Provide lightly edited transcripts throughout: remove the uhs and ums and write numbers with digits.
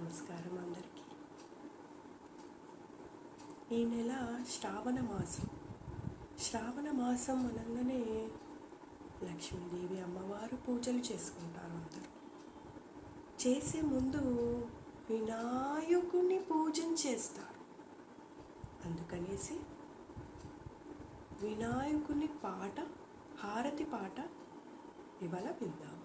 నమస్కారం అందరికీ. ఈ నెల శ్రావణ మాసం. శ్రావణ మాసం అనగానే లక్ష్మీదేవి అమ్మవారు పూజలు చేసుకుంటారు అందరూ. చేసే ముందు వినాయకుని పూజన చేస్తారు. అందుకనేసి వినాయకుని పాట, హారతి పాట ఇవాళ విందాం.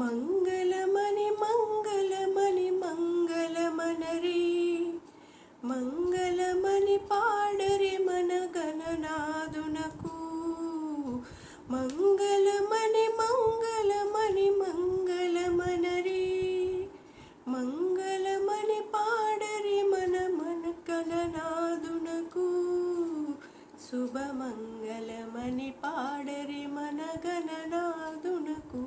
మంగళమణి మంగళమణి మంగళమనరే, మంగళమణి పాడరే మన గణనాదునకు. మంగళమణి మంగళమణి మంగళమనరే, మంగళమణి పాడరే మన గణనాదునకు. శుభమంగళమణి పాడరే మన గణనాదునకు.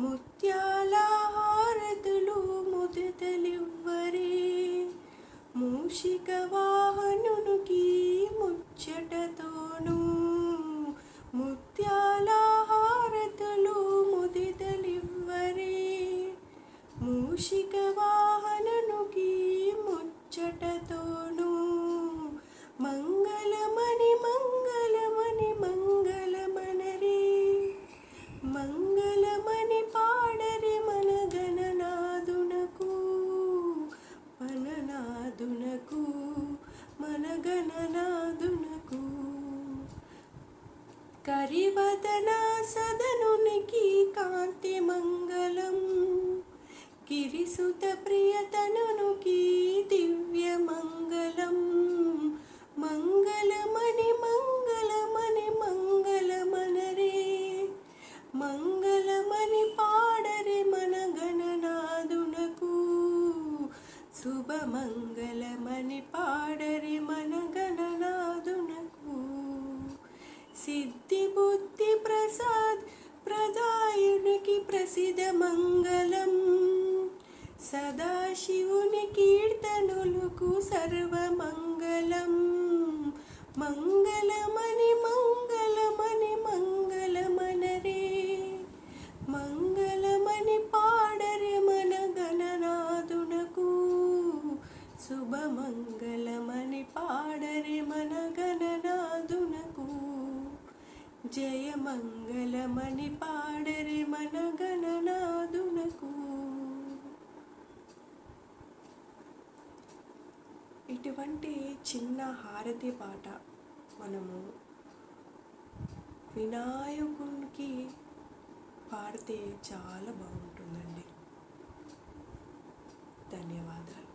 ముత్యాల హారతులు ముదితలివ్వరే, మూషిక వాహనునికి ముచ్చటతోను. ముత్యాల హారతులు ముదితలివ్వరే, మూషిక వాహనునికి ముచ్చటతోను. మంగళమణి మంగళమణి మంగళమనరే, మంగళమణి పాడరే మన గణనాదునకు. మననాదునకు మన గణనాదునకు. కరివదన సదనునికి కాంతి మంగళం, గిరిసుత ప్రియతనునికి దివ్య మంగళం. మంగళమణి మంగళమణి మంగళమనరే, మంగళమణి పాడరే మన గణనాదునకు. శుభమంగళమణి పాడరే మన గణనాదునకు. సిద్ధి బుద్ధి ప్రసాద్ ప్రదాయునికి ప్రసిద్ధ మంగళం, సదాశివుని కీర్తనులకు సర్వమంగళం. మంగళమణి మంగళమణి మంగళమనరే, మంగళమణి పాడరే మన గణనాదునకు. శుభమంగళమణి పాడరే మన గణనాదునకు. జయ మంగళమణి పాడరే మన గణనాదునకు. ఇటువంటి చిన్న హారతి పాట మనము వినాయకునికి పాడితే చాలా బాగుంటుందండి. ధన్యవాదాలు.